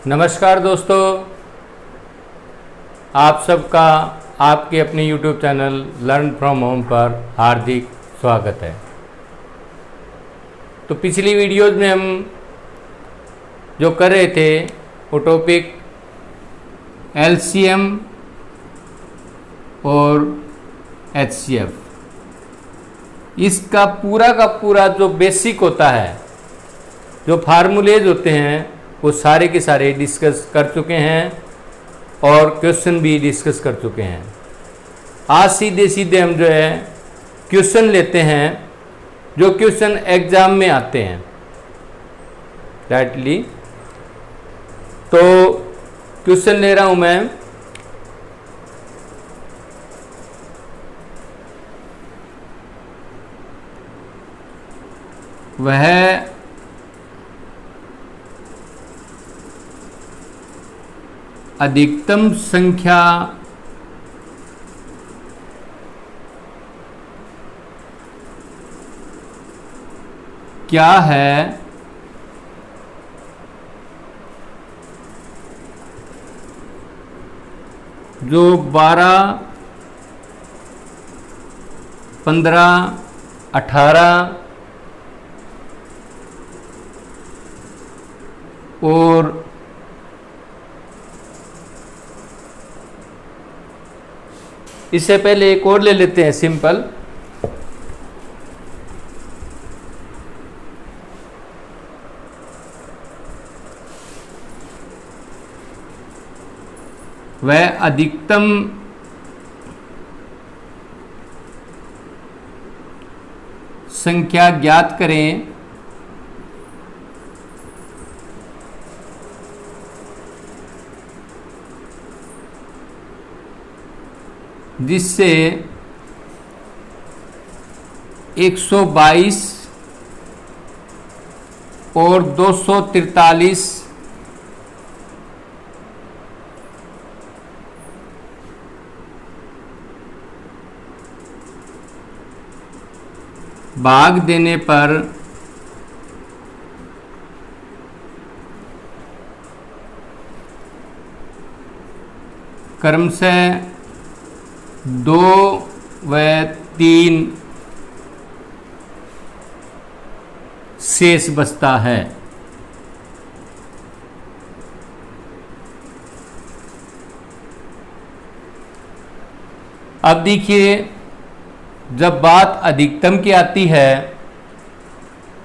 नमस्कार दोस्तों, आप सबका आपके अपने YouTube channel learn from home पर हार्दिक स्वागत है। तो पिछली वीडियोज़ में हम जो कर रहे थे वो टॉपिक LCM और HCF, इसका पूरा का पूरा जो बेसिक होता है, जो फार्मूलेज होते हैं, वो सारे के सारे डिस्कस कर चुके हैं और क्वेश्चन भी डिस्कस कर चुके हैं। आज सीधे सीधे हम जो है क्वेश्चन लेते हैं, जो क्वेश्चन एग्जाम में आते हैं डायरेक्टली। तो क्वेश्चन ले रहा हूं मैं। वह अधिकतम संख्या क्या है जो 12, 15, 18 और इससे पहले एक और ले लेते हैं सिंपल। वह अधिकतम संख्या ज्ञात करें जिससे 122 और 243 भाग देने पर क्रमशः 2 व 3 शेष बचता है। अब देखिए, जब बात अधिकतम की आती है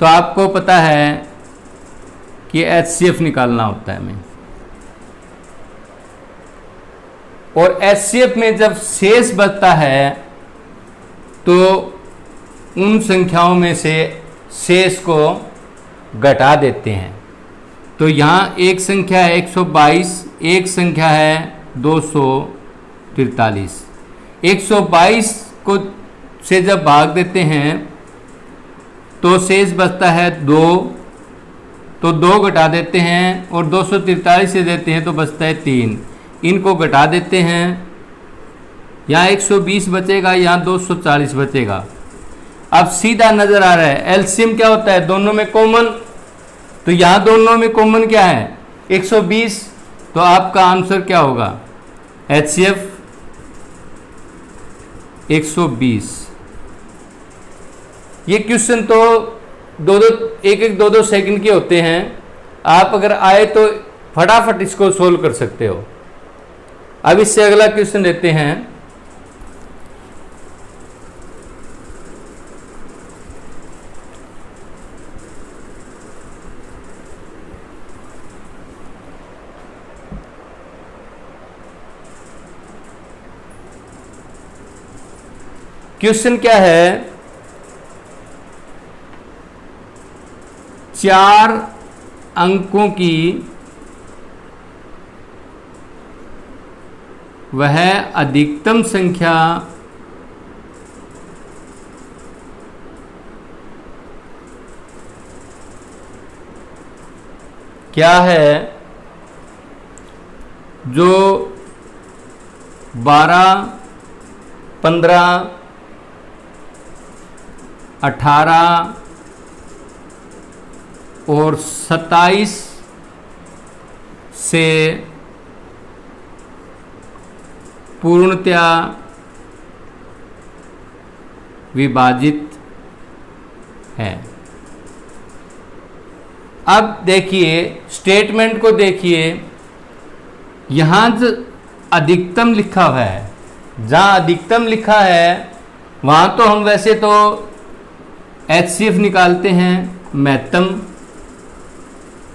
तो आपको पता है कि HCF निकालना होता है हमें, और HCF में जब शेष बचता है तो उन संख्याओं में से शेष को घटा देते हैं। तो यहाँ एक संख्या है 122, एक संख्या है 243। 122 को से जब भाग देते हैं तो शेष बचता है 2, तो 2 घटा देते हैं, और 243 से देते हैं तो बचता है 3। इनको घटा देते हैं, यहाँ 120 बचेगा, यहाँ 240 बचेगा। अब सीधा नजर आ रहा है एलसीएम क्या होता है, दोनों में कॉमन। तो यहाँ दोनों में कॉमन क्या है, 120। तो आपका आंसर क्या होगा, HCF 120। ये क्वेश्चन तो एक 2 सेकंड के होते हैं। आप अगर आए तो फटाफट इसको सोल्व कर सकते हो। अब इससे अगला क्वेश्चन लेते हैं। क्वेश्चन क्या है, 4 अंकों की वह अधिकतम संख्या क्या है जो 12, 15, 18 और 27 से पूर्णतया विभाजित है। अब देखिए स्टेटमेंट को देखिए, यहाँ जो अधिकतम लिखा हुआ है, जहाँ अधिकतम लिखा है वहाँ तो हम वैसे तो HCF निकालते हैं महत्तम,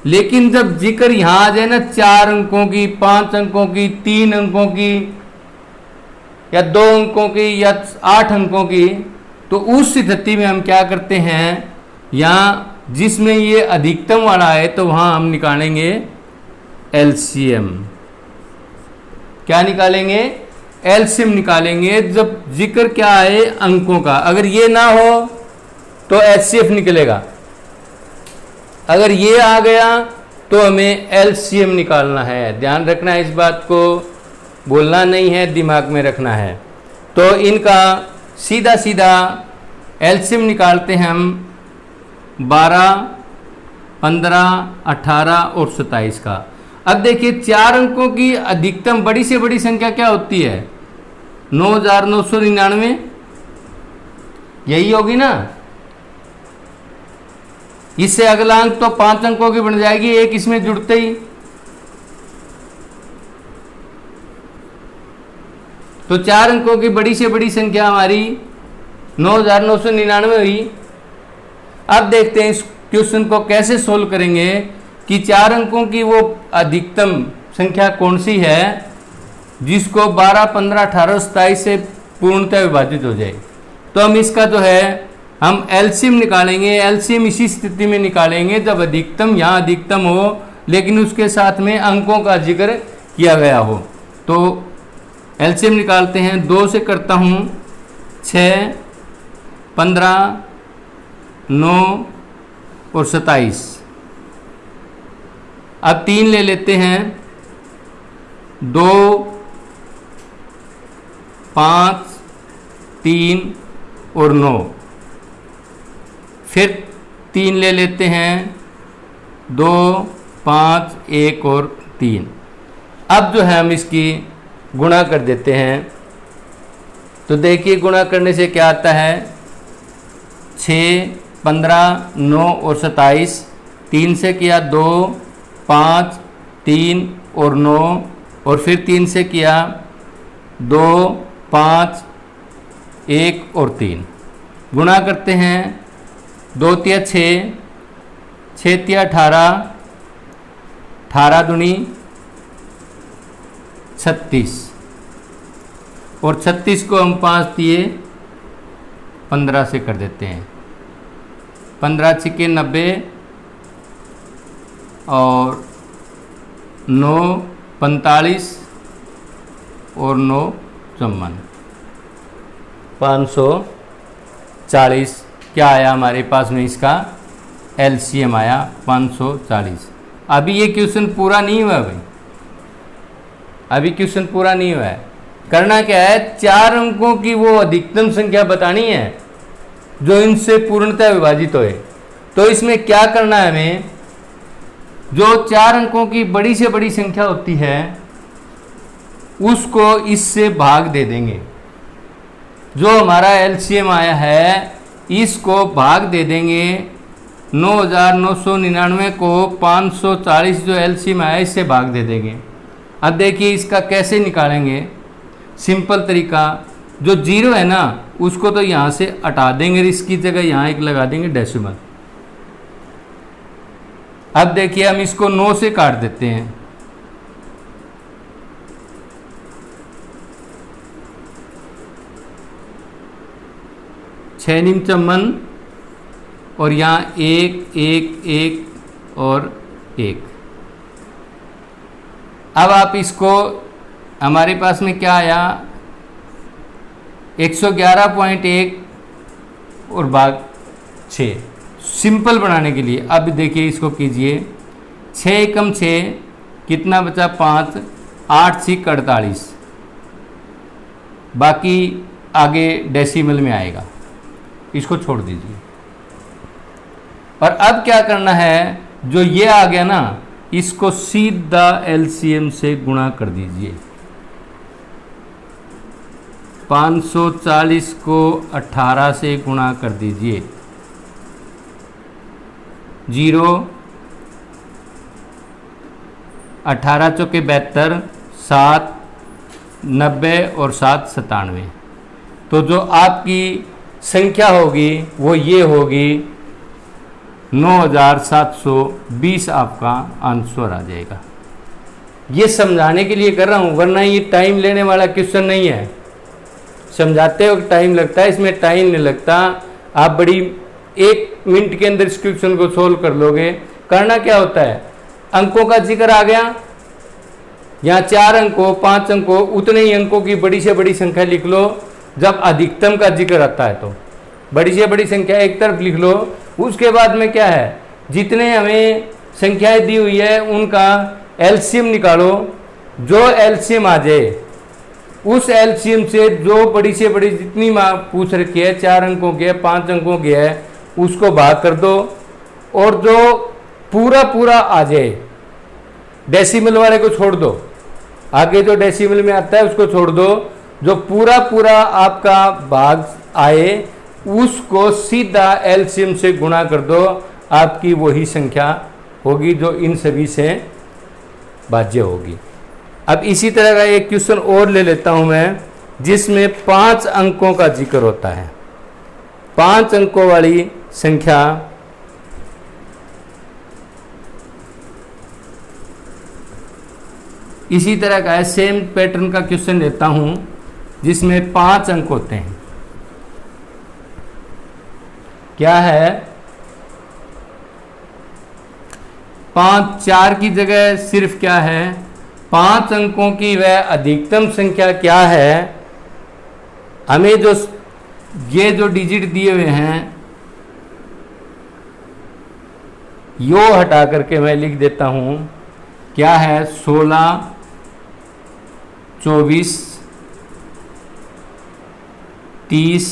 लेकिन जब जिक्र यहाँ आ जाए ना 4 अंकों की, 5 अंकों की, 3 अंकों की या 2 अंकों की या 8 अंकों की, तो उस स्थिति में हम क्या करते हैं, यहाँ जिसमें ये अधिकतम वाला है तो वहाँ हम निकालेंगे LCM। क्या निकालेंगे? LCM निकालेंगे। जब जिक्र क्या है अंकों का, अगर ये ना हो तो HCF निकलेगा, अगर ये आ गया तो हमें LCM निकालना है। ध्यान रखना है, इस बात को बोलना नहीं है, दिमाग में रखना है। तो इनका सीधा सीधा LCM निकालते हैं हम 12, 15, 18 और 27 का। अब देखिए 4 अंकों की अधिकतम बड़ी से बड़ी संख्या क्या होती है? 9,999, यही होगी ना। इससे अगला अंक तो 5 अंकों की बन जाएगी, एक इसमें जुड़ते ही। तो 4 अंकों की बड़ी से बड़ी संख्या हमारी 9,999 हुई। अब देखते हैं इस क्वेश्चन को कैसे सोल्व करेंगे कि 4 अंकों की वो अधिकतम संख्या कौन सी है जिसको 12, 15, 18, 27 से पूर्णतः विभाजित हो जाए। तो हम इसका जो है हम LCM निकालेंगे। LCM इसी स्थिति में निकालेंगे जब अधिकतम यहाँ अधिकतम हो लेकिन उसके साथ में अंकों का जिक्र किया गया हो। तो LCM निकालते हैं। 2 से करता हूँ 6, 15, 9 और 27। अब 3 ले लेते हैं। 2, 5, 3 और 9। फिर 3 ले लेते हैं। 2, 5, 1 और 3। अब जो है हम इसकी गुणा कर देते हैं। तो देखिए गुणा करने से क्या आता है, 6, 15, 9 और 27। 3 से किया 2, 5, 3 और 9 और फिर 3 से किया 2, 5, 1 और 3। गुणा करते हैं। 2 तिया 6, 6 तिया 18, 18 दूनी 36 और 36 को हम 5 दिए 15 से कर देते हैं। 15 छिके 90 और 9 45 और 9 54, 540 क्या आया हमारे पास में, इसका LCM आया 540। अभी ये क्वेश्चन पूरा नहीं हुआ भाई, अभी क्वेश्चन पूरा नहीं हुआ है। करना क्या है, 4 अंकों की वो अधिकतम संख्या बतानी है जो इनसे पूर्णतः विभाजित होए। तो इसमें क्या करना है हमें, जो 4 अंकों की बड़ी से बड़ी संख्या होती है उसको इससे भाग दे देंगे। जो हमारा LCM आया है इसको भाग दे देंगे। 9,999 को 540 जो LCM आया इससे भाग दे देंगे। अब देखिए इसका कैसे निकालेंगे, सिंपल तरीका। जो 0 है ना उसको तो यहाँ से हटा देंगे, इसकी जगह यहाँ एक लगा देंगे डेसिमल। अब देखिए हम इसको 9 से काट देते हैं। छः निम चम्मन और यहाँ 1, 1, 1 और 1। अब आप इसको, हमारे पास में क्या आया 111.1 और भाग 6 सिंपल बनाने के लिए। अब देखिए इसको कीजिए, 6 एकम 6 कितना बचा 5, 8 6 48, बाकी आगे डेसिमल में आएगा, इसको छोड़ दीजिए। और अब क्या करना है, जो ये आ गया ना इसको सीधा एलसीएम से गुणा कर दीजिए। 540 को 18 से गुणा कर दीजिए। 0 18 चौके 72, 7 90 और 7 97। तो जो आपकी संख्या होगी वो ये होगी 9720 आपका आंसर आ जाएगा। ये समझाने के लिए कर रहा हूँ, वरना ये टाइम लेने वाला क्वेश्चन नहीं है। समझाते वक्त टाइम लगता है, इसमें टाइम नहीं लगता। आप बड़ी 1 मिनट के अंदर इस क्वेश्चन को सोल्व कर लोगे। करना क्या होता है, अंकों का जिक्र आ गया, यहाँ 4 अंकों 5 अंकों उतने ही अंकों की बड़ी से बड़ी संख्या लिख लो। जब अधिकतम का जिक्र आता है तो बड़ी से बड़ी संख्या एक तरफ लिख लो। उसके बाद में क्या है, जितने हमें संख्याएं दी हुई है उनका एलसीएम निकालो। जो एलसीएम आ जाए उस एलसीएम से जो बड़ी से बड़ी जितनी पूछ रखी है, 4 अंकों की है 5 अंकों की है, उसको भाग कर दो। और जो पूरा पूरा आ जाए, डेसिमल वाले को छोड़ दो, आगे जो डेसिमल में आता है उसको छोड़ दो। जो पूरा पूरा आपका भाग आए उसको सीधा एलसीएम से गुणा कर दो। आपकी वही संख्या होगी जो इन सभी से भाज्य होगी। अब इसी तरह का एक क्वेश्चन और ले लेता हूं मैं, जिसमें 5 अंकों का जिक्र होता है। 5 अंकों वाली संख्या इसी तरह का है, सेम पैटर्न का क्वेश्चन लेता हूं जिसमें 5 अंक होते हैं। क्या है, 5 4 की जगह सिर्फ क्या है, 5 अंकों की वह अधिकतम संख्या क्या है। हमें जो ये जो डिजिट दिए हुए हैं यो हटा करके मैं लिख देता हूं, क्या है 16 24 30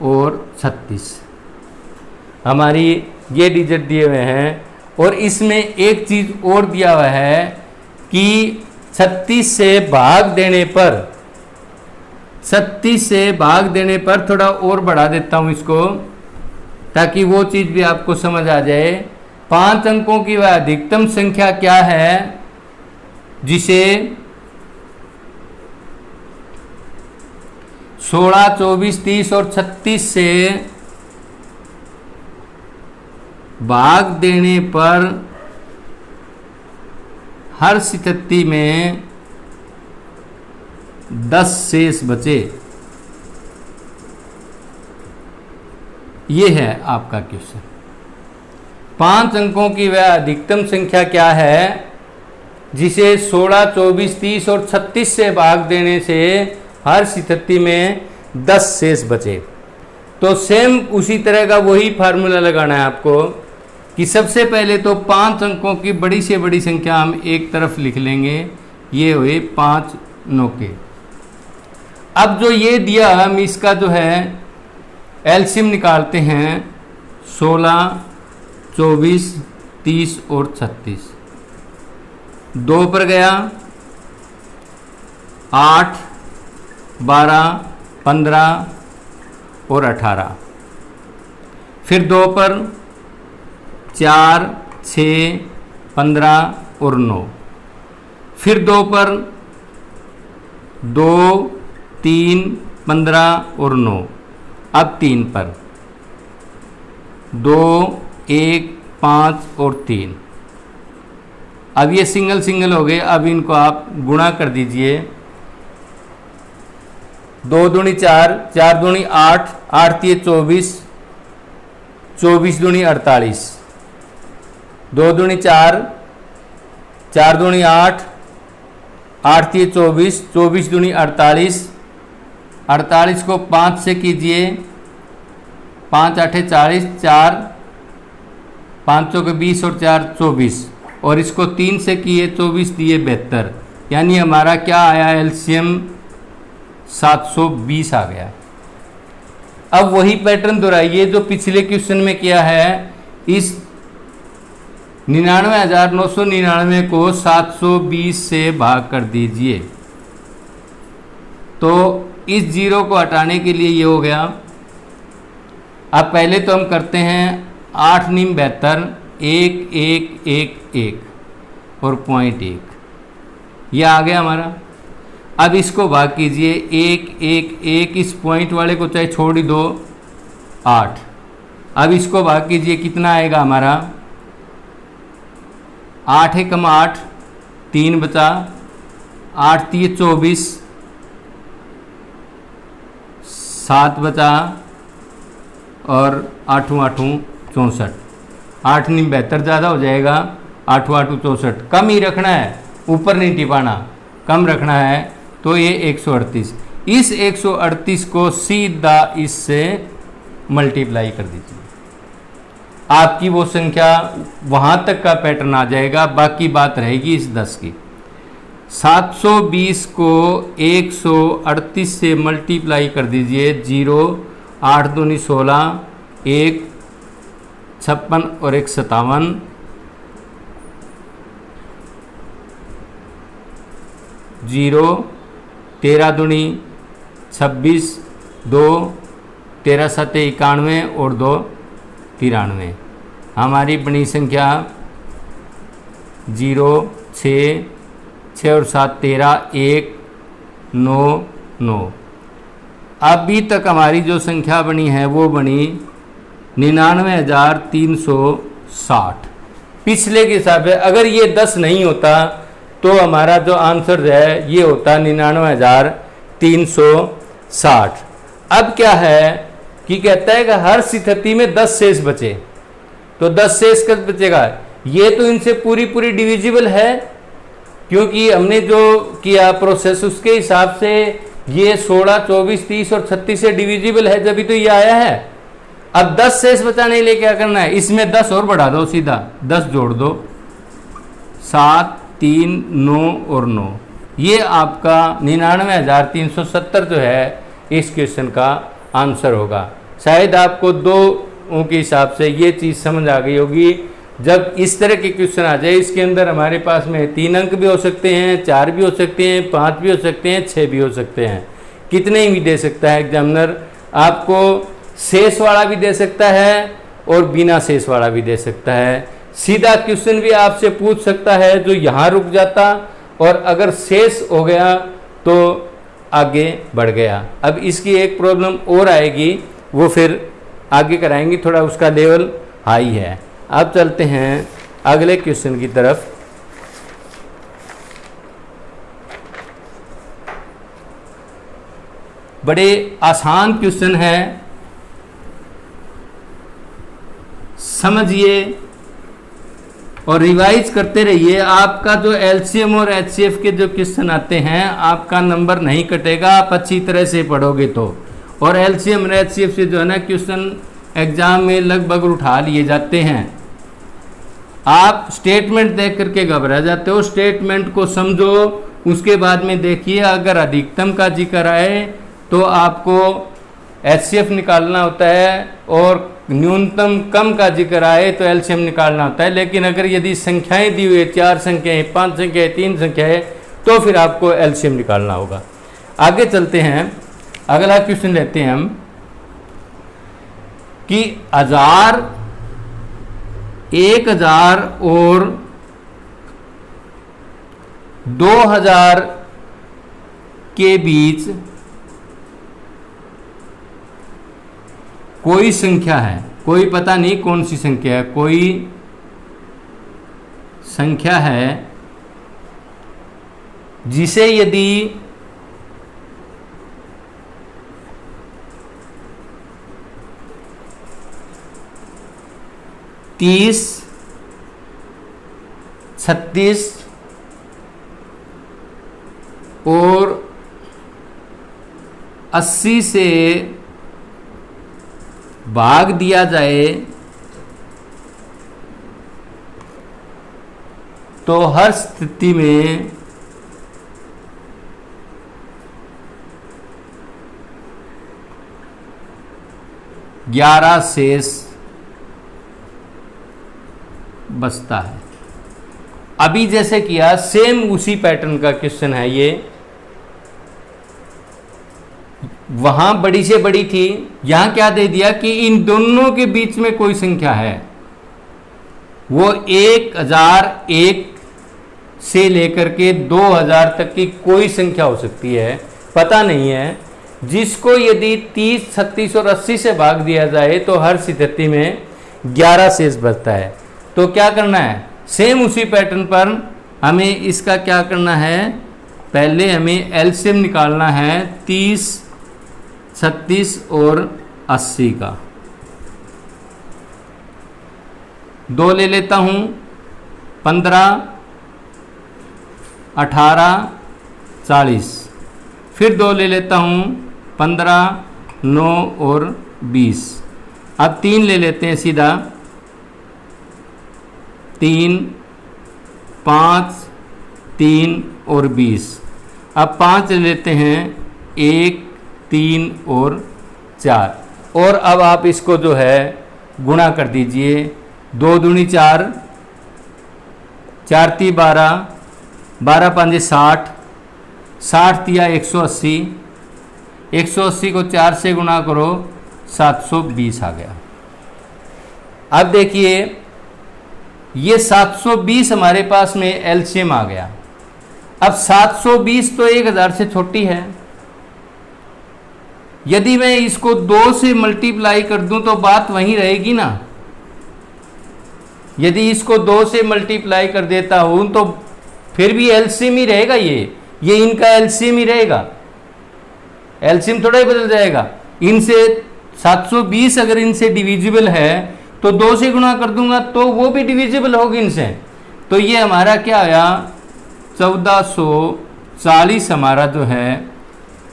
और 36 हमारी ये डिजिट दिए हुए हैं। और इसमें एक चीज़ और दिया हुआ है कि 36 से भाग देने पर, 36 से भाग देने पर थोड़ा और बढ़ा देता हूँ इसको ताकि वो चीज़ भी आपको समझ आ जाए। 5 अंकों की वह अधिकतम संख्या क्या है जिसे 16 24 30 और 36 से भाग देने पर हर स्थिति में 10 शेष बचे। ये है आपका क्वेश्चन। 5 अंकों की वह अधिकतम संख्या क्या है जिसे 16 24 30 और 36 से भाग देने से हर स्थिति में 10 शेष बचे। तो सेम उसी तरह का वही फार्मूला लगाना है आपको कि सबसे पहले तो 5 अंकों की बड़ी से बड़ी संख्या हम एक तरफ लिख लेंगे, ये हुए 5 नौके। अब जो ये दिया हम इसका जो है एलसीएम निकालते हैं, 16 24 30 और 36। 2 पर गया 8 12 15 और 18। फिर 2 पर 4 6 15 और 9। फिर 2 पर 2 3 15 और 9। अब 3 पर 2 1 5 और 3। अब ये सिंगल सिंगल हो गए। अब इनको आप गुणा कर दीजिए। 2 दूनी 4, 4 दूनी 8, 8 तिये 24, 24 दूनी 48, 2 दूनी 4, 4 दूनी 8, 8 तिये 24, 24 दूनी 48, 48 को 5 से कीजिए, 5 8 40, 4 5 के 20 और 4 24, और इसको 3 से किए 24 दिए 72, यानी हमारा क्या आया एलसीएम 720 आ गया। अब वही पैटर्न दोहराइए जो पिछले क्वेश्चन में किया है। इस 99,999 को 720 से भाग कर दीजिए। तो इस जीरो को हटाने के लिए ये हो गया। अब पहले तो हम करते हैं 8 नीम 72, 1 1 1 1 और 0.1, यह आ गया हमारा। अब इसको भाग कीजिए 1 1 1, इस पॉइंट वाले को चाहे छोड़ ही दो, 8। अब इसको भाग कीजिए, कितना आएगा हमारा, 8 1 8, 3 बचा, 8 3 24, 7 बचा और 8 8 64, 8 नीम 72 ज़्यादा हो जाएगा, 8 8 64, कम ही रखना है, ऊपर नहीं टिपाना, कम रखना है। तो ये 138, इस 138 को सीधा इससे मल्टीप्लाई कर दीजिए, आपकी वो संख्या वहाँ तक का पैटर्न आ जाएगा। बाकी बात रहेगी इस 10 की। 720 को 138 से मल्टीप्लाई कर दीजिए, 0 8 दूनी 16, 1 56 और 1 57, 0 13 दूनी 26, 2 13 7 91 और 2 93। हमारी बनी संख्या 0 6 6 और 7 13, 1 9 9। अभी तक हमारी जो संख्या बनी है वो बनी 99,360। पिछले के हिसाब से अगर ये 10 नहीं होता तो हमारा जो आंसर है ये होता 99,360। अब क्या है कि कहता है कि हर स्थिति में 10 शेष बचे, तो 10 शेष कब बचेगा, ये तो इनसे पूरी पूरी डिविजिबल है, क्योंकि हमने जो किया प्रोसेस उसके हिसाब से ये 16 24 30 और 36 से डिविजिबल है, जब भी तो ये आया है। अब 10 शेष बचाने के लिए क्या करना है, इसमें 10 और बढ़ा दो, सीधा 10 जोड़ दो, 7 3 9 और 9, ये आपका 99,370 जो है इस क्वेश्चन का आंसर होगा। शायद आपको दो के हिसाब से ये चीज़ समझ आ गई होगी। जब इस तरह के क्वेश्चन आ जाए, इसके अंदर हमारे पास में 3 अंक भी हो सकते हैं, 4 भी हो सकते हैं, 5 भी हो सकते हैं, 6 भी हो सकते हैं, कितने भी दे सकता है एग्जामिनर। आपको शेष वाला भी दे सकता है और बिना शेष वाला भी दे सकता है। सीधा क्वेश्चन भी आपसे पूछ सकता है जो यहाँ रुक जाता, और अगर शेष हो गया तो आगे बढ़ गया। अब इसकी एक प्रॉब्लम और आएगी, वो फिर आगे कराएंगे, थोड़ा उसका लेवल हाई है। अब चलते हैं अगले क्वेश्चन की तरफ। बड़े आसान क्वेश्चन है, समझिए और रिवाइज करते रहिए। आपका जो एलसीएम और एचसीएफ के जो क्वेश्चन आते हैं, आपका नंबर नहीं कटेगा आप अच्छी तरह से पढ़ोगे तो। और एलसीएम और एचसीएफ से जो है ना क्वेश्चन एग्जाम में लगभग उठा लिए जाते हैं। आप स्टेटमेंट देख करके घबरा जाते हो, स्टेटमेंट को समझो, उसके बाद में देखिए अगर अधिकतम का जिक्र आए तो आपको एचसीएफ निकालना होता है, और न्यूनतम कम का जिक्र आए तो एलसीएम निकालना होता है। लेकिन अगर यदि संख्याएं दी हुई है, 4 संख्याएं, 5 संख्याएं, 3 संख्याएं, तो फिर आपको एलसीएम निकालना होगा। आगे चलते हैं, अगला क्वेश्चन लेते हैं हम कि 1000, 1000 और 2000 के बीच कोई संख्या है, कोई पता नहीं कौन सी संख्या है, कोई संख्या है जिसे यदि 30, 36 और 80 से भाग दिया जाए तो हर स्थिति में ग्यारह शेष बचता है। अभी जैसे किया सेम उसी पैटर्न का क्वेश्चन है ये, वहां बड़ी से बड़ी थी, यहां क्या दे दिया कि इन दोनों के बीच में कोई संख्या है, वो 1001 से लेकर के 2000 तक की कोई संख्या हो सकती है, पता नहीं है, जिसको यदि 30, 36 और 80 से भाग दिया जाए तो हर स्थिति में 11 शेष बचता है। तो क्या करना है, सेम उसी पैटर्न पर हमें इसका क्या करना है, पहले हमें एलसीएम निकालना है 30, 36 और 80 का। 2 ले लेता हूं, 15, 18, 40, फिर 2 ले लेता हूं, 15, 9 और 20। अब 3 ले लेते हैं सीधा, 3, 5, 3 और 20। अब 5 ले लेते हैं, 1, 3 और 4। और अब आप इसको जो है गुणा कर दीजिए, 2 दूनी 4, 4 ती 12, 12 5 60, 60 तिया 180, 180 को 4 से गुणा करो, 720 आ गया। अब देखिए ये 720 हमारे पास में एलसीएम आ गया। अब 720 तो 1000 से छोटी है, यदि मैं इसको 2 से मल्टीप्लाई कर दूं तो बात वहीं रहेगी ना। यदि इसको 2 से मल्टीप्लाई कर देता हूं तो फिर भी एलसीएम ही रहेगा, ये इनका एलसीएम ही रहेगा, एलसीएम थोड़ा ही बदल जाएगा। इनसे 720 अगर इनसे डिविजिबल है तो 2 से गुणा कर दूंगा तो वो भी डिविजिबल होगी इनसे। तो ये हमारा क्या आया, 1440 हमारा जो है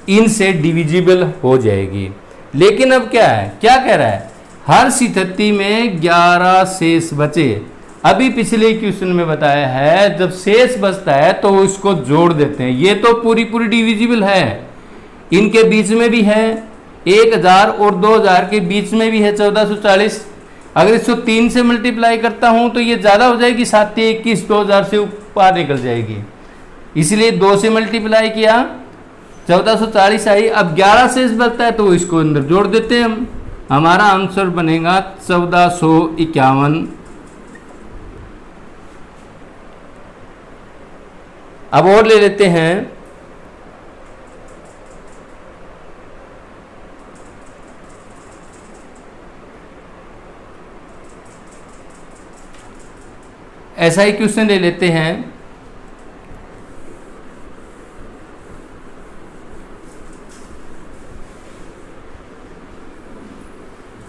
इनसे डिविजिबल हो जाएगी। लेकिन अब क्या है, क्या कह रहा है, हर स्थिति में 11 शेष बचे। अभी पिछले क्वेश्चन में बताया है जब शेष बचता है तो उसको जोड़ देते हैं। ये तो पूरी पूरी डिविजिबल है, इनके बीच में भी है, 1000 और 2000 के बीच में भी है 1440। अगर इसको 3 से मल्टीप्लाई करता हूं तो ये ज़्यादा हो जाएगी, 7 21, 2000 से ऊपर निकल जाएगी, इसलिए 2 से मल्टीप्लाई किया, 1440 आई। अब 11 शेष बचता है तो इसको अंदर जोड़ देते हैं हम, हमारा आंसर बनेगा 1451। अब और ले लेते हैं, ऐसा ही क्वेश्चन ले लेते हैं।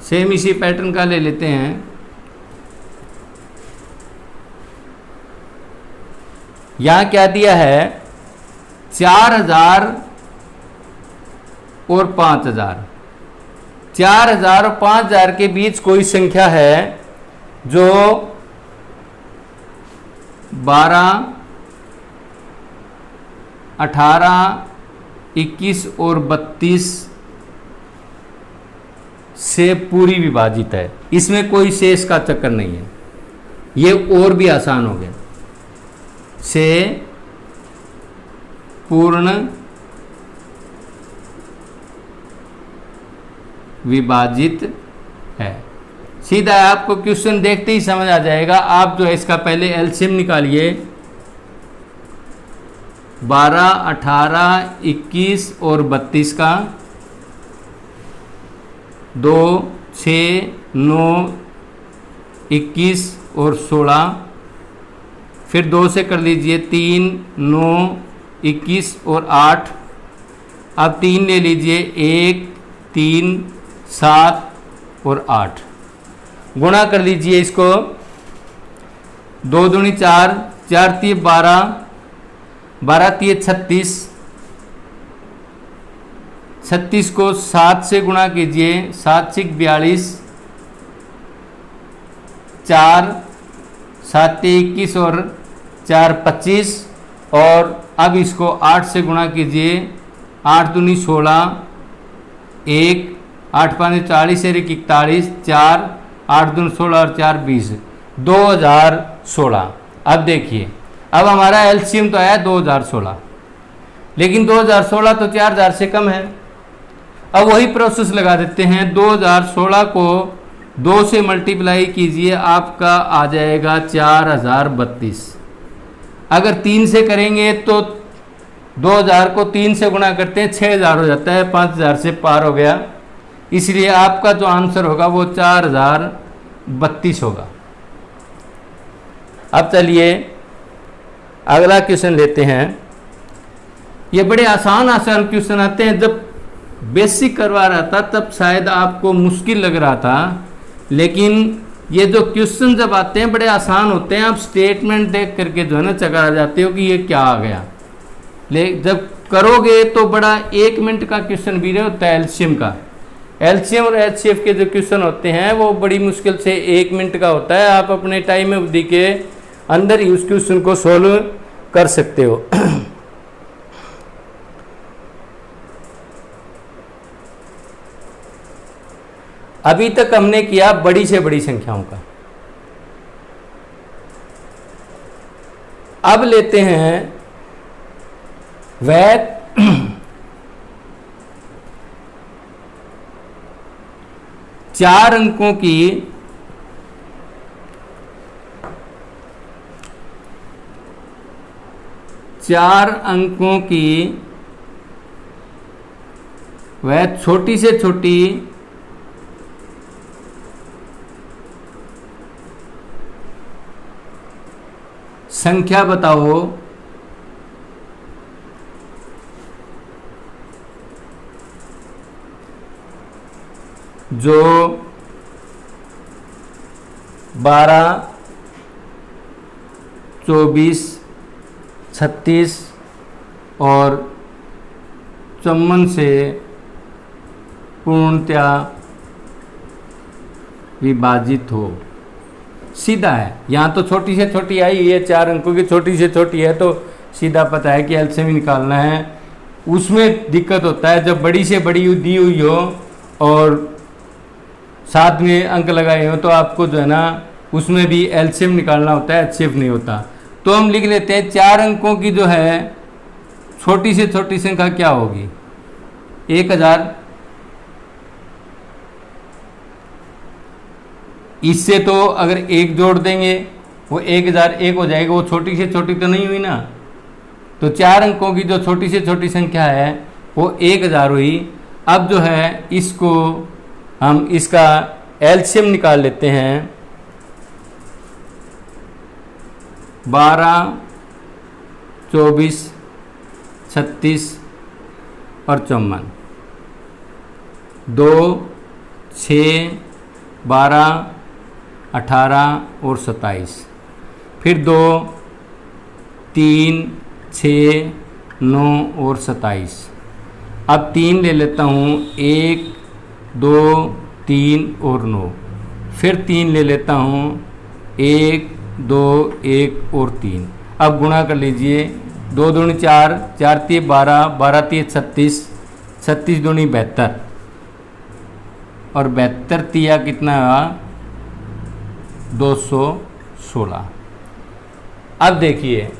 सेम इसी पैटर्न का ले लेते हैं। यहां क्या दिया है, 4000 और 5000, 4000 और 5000 के बीच कोई संख्या है जो 12, 18, 21 और 32 से पूरी विभाजित है। इसमें कोई शेष का चक्कर नहीं है, ये और भी आसान हो गया, से पूर्ण विभाजित है। सीधा आपको क्वेश्चन देखते ही समझ आ जाएगा। आप जो है इसका पहले एलसीएम निकालिए, 12, 18, 21 और 32 का, 2, 6, 9, 21 और 16, फिर 2 से कर लीजिए 3, 9, 21 और 8। अब 3 ले लीजिए, 1, 3, 7 और 8, गुणा कर लीजिए इसको, 2 दूनी 4, 4 ती 12, 12 ती 36, 36 को 7 से गुणा कीजिए, 7 6 42, 4 7 21 और 4 25, और अब इसको 8 से गुणा कीजिए, 8 दूनी 16, 1, 8 5 40 और 41, 4, 8 दूनी 16 और 4 20। 2016। अब देखिए, अब हमारा एलसीएम तो आया 2016, लेकिन 2016 तो 4000 से कम है। अब वही प्रोसेस लगा देते हैं, 2016 को 2 से मल्टीप्लाई कीजिए, आपका आ जाएगा 4032। अगर 3 से करेंगे तो 2000 को 3 से गुणा करते हैं 6000 हो जाता है, 5000 से पार हो गया, इसलिए आपका जो आंसर होगा वो 4032 होगा। अब चलिए अगला क्वेश्चन लेते हैं। ये बड़े आसान आसान क्वेश्चन आते हैं, जब बेसिक करवा रहा था तब शायद आपको मुश्किल लग रहा था, लेकिन ये जो क्वेश्चन जब आते हैं बड़े आसान होते हैं, आप स्टेटमेंट देख करके जो है ना चकरा जाते हो कि ये क्या आ गया। जब करोगे तो बड़ा 1 मिनट का क्वेश्चन भी रहे होता है एलसीएम का। एलसीएम और एचसीएफ के जो क्वेश्चन होते हैं वो बड़ी मुश्किल से 1 मिनट का होता है, आप अपने टाइम अवधि के अंदर ही उस क्वेश्चन को सोल्व कर सकते हो। अभी तक हमने किया बड़ी से बड़ी संख्याओं का। अब लेते हैं वैध 4 अंकों की 4 अंकों की वैध छोटी से छोटी संख्या बताओ जो 12, 24, 36 और 54 से पूर्णतया विभाजित हो। सीधा है, यहाँ तो छोटी से छोटी आई, ये 4 अंकों की छोटी से छोटी है, तो सीधा पता है कि एलसीएम निकालना है। उसमें दिक्कत होता है जब बड़ी से बड़ी दी हुई हो और साथ में अंक लगाए हो, तो आपको जो है ना उसमें भी एलसीएम निकालना होता है, एचसीएफ नहीं होता। तो हम लिख लेते हैं 4 अंकों की जो है छोटी से छोटी संख्या क्या होगी, 1000। इससे तो अगर 1 जोड़ देंगे वो 1001 हो जाएगा, वो छोटी से छोटी तो नहीं हुई ना। तो 4 अंकों की जो छोटी से छोटी संख्या है वो 1000 हुई। अब जो है इसको हम इसका एलसीएम निकाल लेते हैं। 12, 24, 36 और 54, 2, 6, 12, 18 और 27, फिर 2, 3, 6, 9 और 27। अब 3 ले लेता हूँ, 1, 2, 3 और 9, फिर 3 ले लेता हूँ, 1, 2, 1 और 3। अब गुणा कर लीजिए, 2 दूनी 4, 4 तीय 12, 12 तीय 36, 36 दूनी 72 और 72 तिया कितना हुआ 216। अब देखिए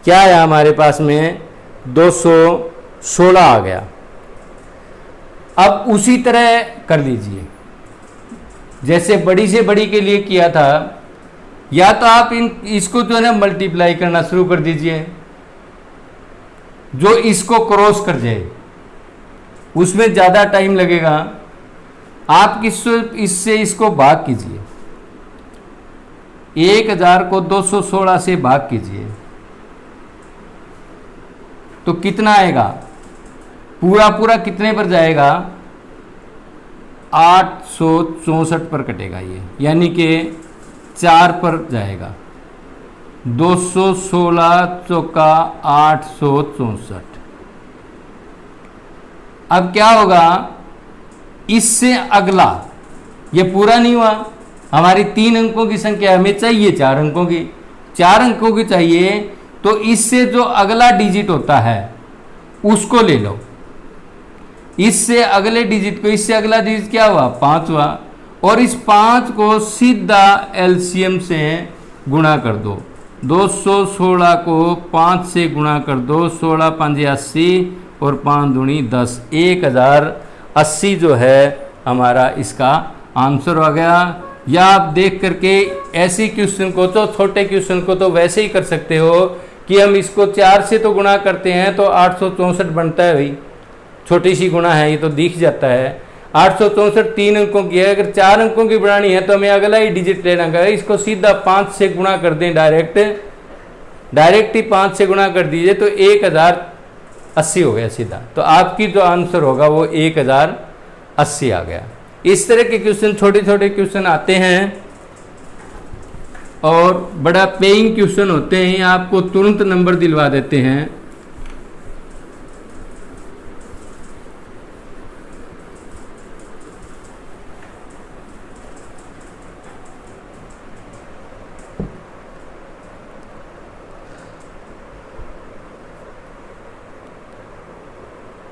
क्या है हमारे पास में 216 आ गया। अब उसी तरह कर लीजिए जैसे बड़ी से बड़ी के लिए किया था, या तो आप इसको जो है ना मल्टीप्लाई करना शुरू कर दीजिए, जो इसको क्रॉस कर जाए उसमें ज़्यादा टाइम लगेगा। आप इससे इसको भाग कीजिए, 1000 को 216 से भाग कीजिए तो कितना आएगा, पूरा पूरा कितने पर जाएगा, 864 पर कटेगा ये, यानी कि 4 पर जाएगा। 216 चौका 864। अब क्या होगा, इससे अगला ये पूरा नहीं हुआ, हमारी 3 अंकों की संख्या हमें चाहिए 4 अंकों की, 4 अंकों की चाहिए, तो इससे जो अगला डिजिट होता है उसको ले लो। इससे अगले डिजिट को, इससे अगला डिजिट क्या हुआ 5 हुआ, और इस 5 को सीधा एलसीएम से गुणा कर दो। 216 को 5 से गुणा कर दो, 16 5 80 और 5 दूनी 10, 1080 जो है हमारा इसका आंसर हो गया। या आप देख करके ऐसी क्वेश्चन को, तो छोटे क्वेश्चन को तो वैसे ही कर सकते हो कि हम इसको 4 से तो गुणा करते हैं तो 864 बनता है भाई, छोटी सी गुणा है, ये तो दिख जाता है। 864 3 अंकों की है, अगर 4 अंकों की बनानी है तो हमें अगला ही डिजिट लेना है, इसको सीधा 5 से गुणा कर दें, डायरेक्ट ही 5 से गुणा कर दीजिए तो 1080 हो गया सीधा। तो आपकी जो आंसर होगा वो 1080 आ गया। इस तरह के क्वेश्चन, छोटे छोटे क्वेश्चन आते हैं और बड़ा पेइंग क्वेश्चन होते हैं, ये आपको तुरंत नंबर दिलवा देते हैं।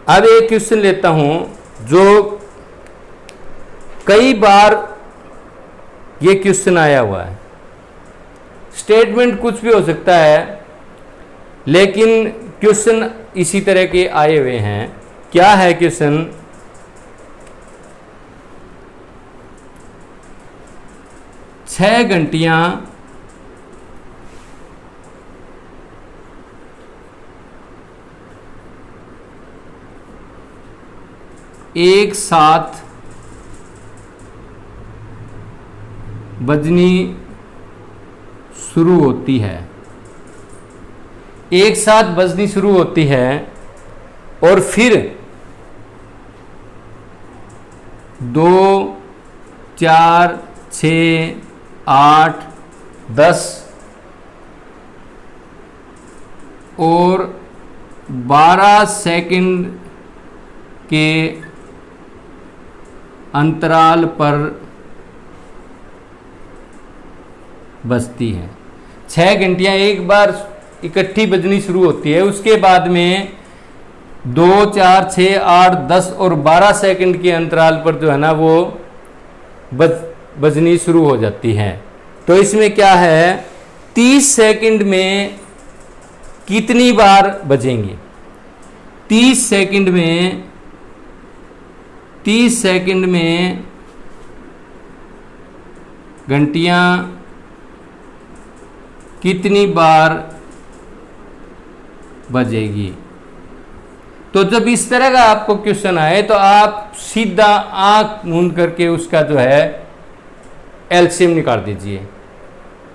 अब एक क्वेश्चन लेता हूं जो कई बार ये क्वेश्चन आया हुआ है। स्टेटमेंट कुछ भी हो सकता है लेकिन क्वेश्चन इसी तरह के आए हुए हैं। क्या है क्वेश्चन? 6 घंटियां एक साथ बजनी शुरू होती है, एक साथ बजनी शुरू होती है और फिर 2 4 6 8 10 और 12 सेकंड के अंतराल पर बजती है। 6 घंटियां एक बार इकट्ठी बजनी शुरू होती है, उसके बाद में 2 4 6 8 10 और 12 सेकंड के अंतराल पर जो है ना वो बजनी शुरू हो जाती है। तो इसमें क्या है, 30 सेकंड में कितनी बार बजेंगी? 30 सेकंड में घंटियां कितनी बार बजेगी? तो जब इस तरह का आपको क्वेश्चन आए तो आप सीधा आंख मूंद करके उसका जो है एलसीएम निकाल दीजिए।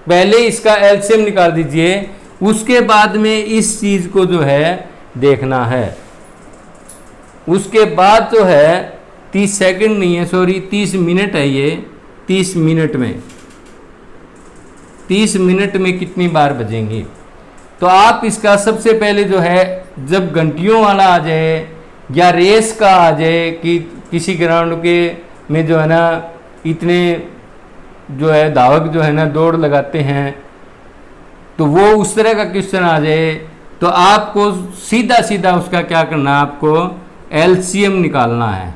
पहले इसका एलसीएम निकाल दीजिए, उसके बाद में इस चीज को जो है देखना है। उसके बाद जो है 30 सेकंड नहीं है, सॉरी 30 मिनट है ये। 30 मिनट में कितनी बार बजेंगी? तो आप इसका सबसे पहले जो है, जब घंटियों वाला आ जाए या रेस का आ जाए कि किसी ग्राउंड के में जो है ना इतने जो है धावक जो है ना दौड़ लगाते हैं, तो वो उस तरह का क्वेश्चन आ जाए तो आपको सीधा सीधा उसका क्या करना है, आपको एलसीएम निकालना है।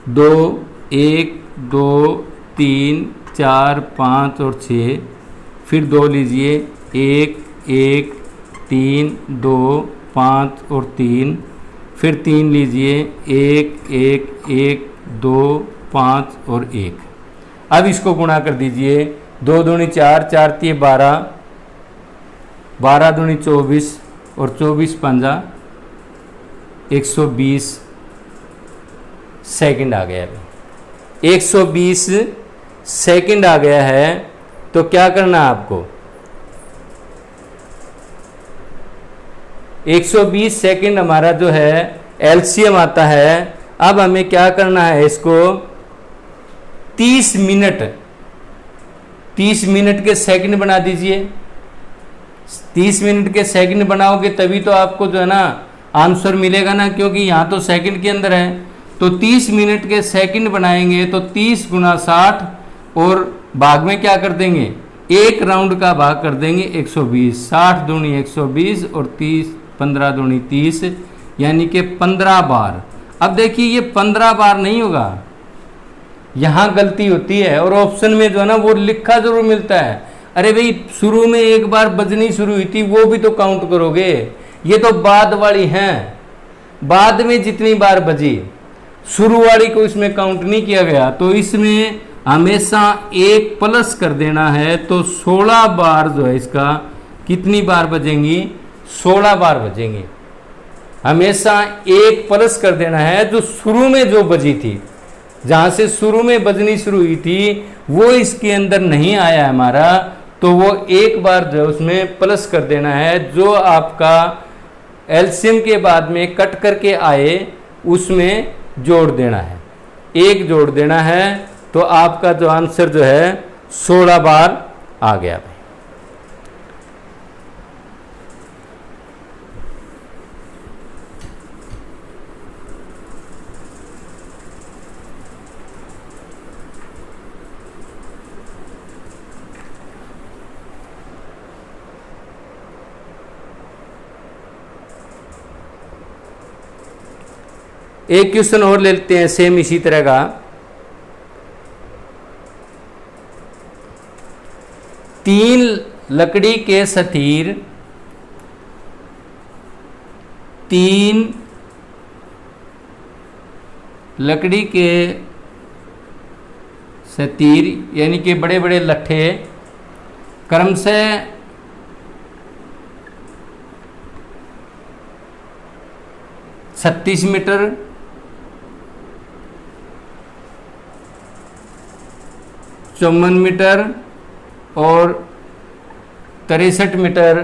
दो 1 2 3 4 5 और 6, फिर 2 लीजिए, 1 1 3 2 5 और 3, फिर 3 लीजिए, 1 1 1 2 5 और 1। अब इसको गुणा कर दीजिए, 2 दूनी 4 4 3 12, 12 दूनी 24 और 24 पंजा 120 सेकंड आ गया है। 120 सेकंड आ गया है तो क्या करना है आपको? 120 सेकंड हमारा जो है एलसीएम आता है। अब हमें क्या करना है, इसको 30 मिनट के सेकंड बना दीजिए। 30 मिनट के सेकंड बनाओगे तभी तो आपको जो है ना आंसर मिलेगा ना, क्योंकि यहाँ तो सेकंड के अंदर है। तो 30 मिनट के सेकंड बनाएंगे तो 30 गुना 60 और भाग में क्या कर देंगे, एक राउंड का भाग कर देंगे 120। 60 दूनी 120 और 30 15 दूनी 30, यानी कि 15 बार। अब देखिए ये 15 बार नहीं होगा, यहाँ गलती होती है और ऑप्शन में जो है ना वो लिखा जरूर मिलता है। अरे भाई शुरू में एक बार बजनी शुरू हुई थी वो भी तो काउंट करोगे, ये तो बाद वाली हैं, बाद में जितनी बार बजी, शुरू वाली को इसमें काउंट नहीं किया गया। तो इसमें हमेशा एक प्लस कर देना है, तो 16 बार जो है इसका कितनी बार बजेंगी, 16 बार बजेंगी। हमेशा एक प्लस कर देना है, जो शुरू में जो बजी थी, जहां से शुरू में बजनी शुरू हुई थी वो इसके अंदर नहीं आया हमारा, तो वो एक बार जो उसमें प्लस कर देना है। जो आपका एलसीएम के बाद में कट करके आए उसमें जोड़ देना है, एक जोड़ देना है, तो आपका जो आंसर जो है 16 बार आ गया भाई। एक क्वेश्चन और ले लेते हैं सेम इसी तरह का। तीन लकड़ी के सतीर, तीन लकड़ी के सतीर यानी कि बड़े बड़े लट्ठे क्रमशः 36 मीटर, 54 मीटर और 63 मीटर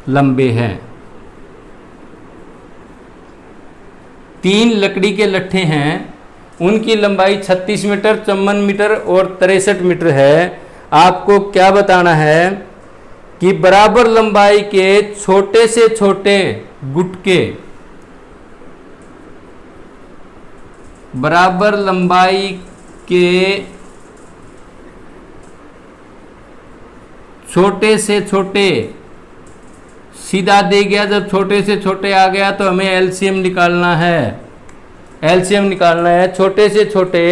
लंबे हैं। तीन लकड़ी के लट्ठे हैं, उनकी लंबाई 36 मीटर, 54 मीटर और 63 मीटर है। आपको क्या बताना है कि बराबर लंबाई के छोटे से छोटे गुटके, बराबर लंबाई के छोटे से छोटे, सीधा दे गया, जब छोटे से छोटे आ गया तो हमें एलसीएम निकालना है, एलसीएम निकालना है। छोटे से छोटे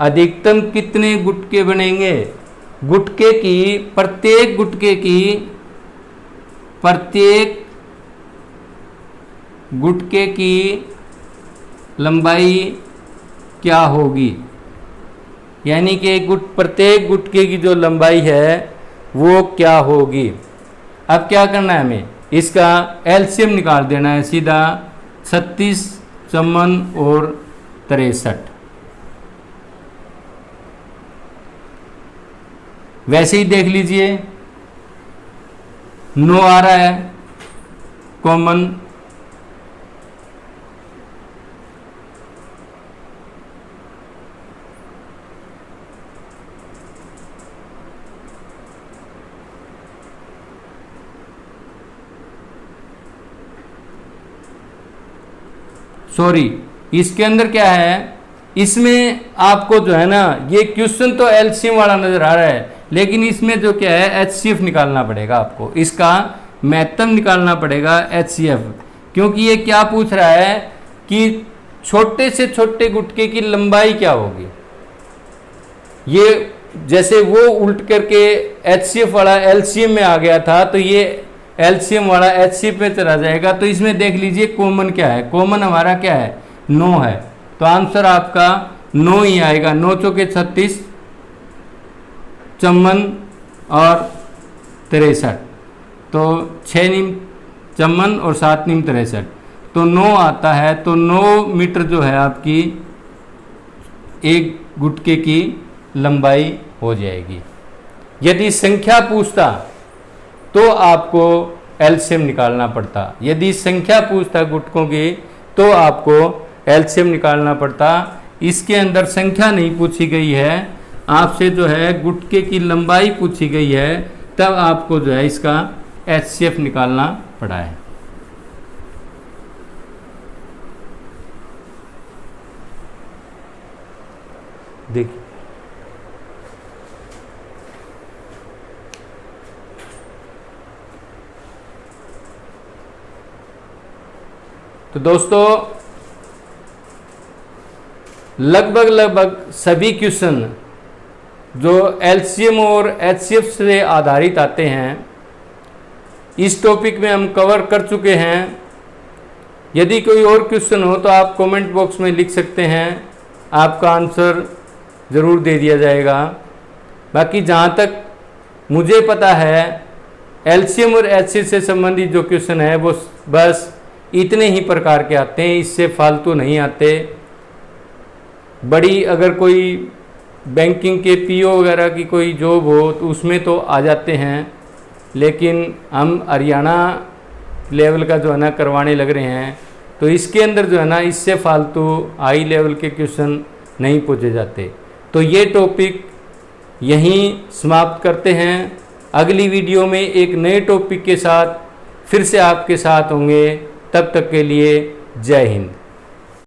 अधिकतम कितने गुटके बनेंगे, गुटके की प्रत्येक गुटके की, प्रत्येक गुटके की लंबाई क्या होगी, यानी कि प्रत्येक गुटके की जो लंबाई है वो क्या होगी। अब क्या करना है हमें, इसका एलसीएम निकाल देना है सीधा, 36, 54 और 63। वैसे ही देख लीजिए 9 आ रहा है कॉमन, सॉरी इसके अंदर क्या है, इसमें आपको जो है ना ये क्वेश्चन तो एलसीएम वाला नजर आ रहा है, लेकिन इसमें जो क्या है एचसीएफ निकालना पड़ेगा आपको, इसका महत्तम निकालना पड़ेगा एचसीएफ, क्योंकि ये क्या पूछ रहा है कि छोटे से छोटे गुटके की लंबाई क्या होगी। ये जैसे वो उल्ट करके एचसीएफ वाला एलसीएम में आ गया था, तो ये एलसीएम वाला एचसीएफ में चला जाएगा। तो इसमें देख लीजिए कॉमन क्या है, कॉमन हमारा क्या है 9 है, तो आंसर आपका 9 ही आएगा। 9 चौके 36, 54 और 63, तो 6 नीम 54 और 7 नीम 63, तो 9 आता है। तो 9 मीटर जो है आपकी एक गुटके की लंबाई हो जाएगी। यदि संख्या पूछता तो आपको एलसीएम निकालना पड़ता, यदि संख्या पूछता गुटकों की तो आपको एलसीएम निकालना पड़ता। इसके अंदर संख्या नहीं पूछी गई है, आपसे जो है गुटके की लंबाई पूछी गई है, तब आपको जो है इसका एचसीएफ निकालना पड़ा है। देखिए तो दोस्तों लगभग सभी क्वेश्चन जो एलसीएम और एचसीएफ से आधारित आते हैं इस टॉपिक में हम कवर कर चुके हैं। यदि कोई और क्वेश्चन हो तो आप कमेंट बॉक्स में लिख सकते हैं, आपका आंसर ज़रूर दे दिया जाएगा। बाकी जहाँ तक मुझे पता है एलसीएम और एचसीएफ से संबंधित जो क्वेश्चन है वो बस इतने ही प्रकार के आते हैं, इससे फालतू नहीं आते। बड़ी अगर कोई बैंकिंग के पीओ वगैरह की कोई जॉब हो तो उसमें तो आ जाते हैं, लेकिन हम हरियाणा लेवल का जो है ना करवाने लग रहे हैं तो इसके अंदर जो है ना इससे फालतू हाई लेवल के क्वेश्चन नहीं पूछे जाते। तो ये टॉपिक यहीं समाप्त करते हैं। अगली वीडियो में एक नए टॉपिक के साथ फिर से आपके साथ होंगे। तब तक के लिए जय हिंद।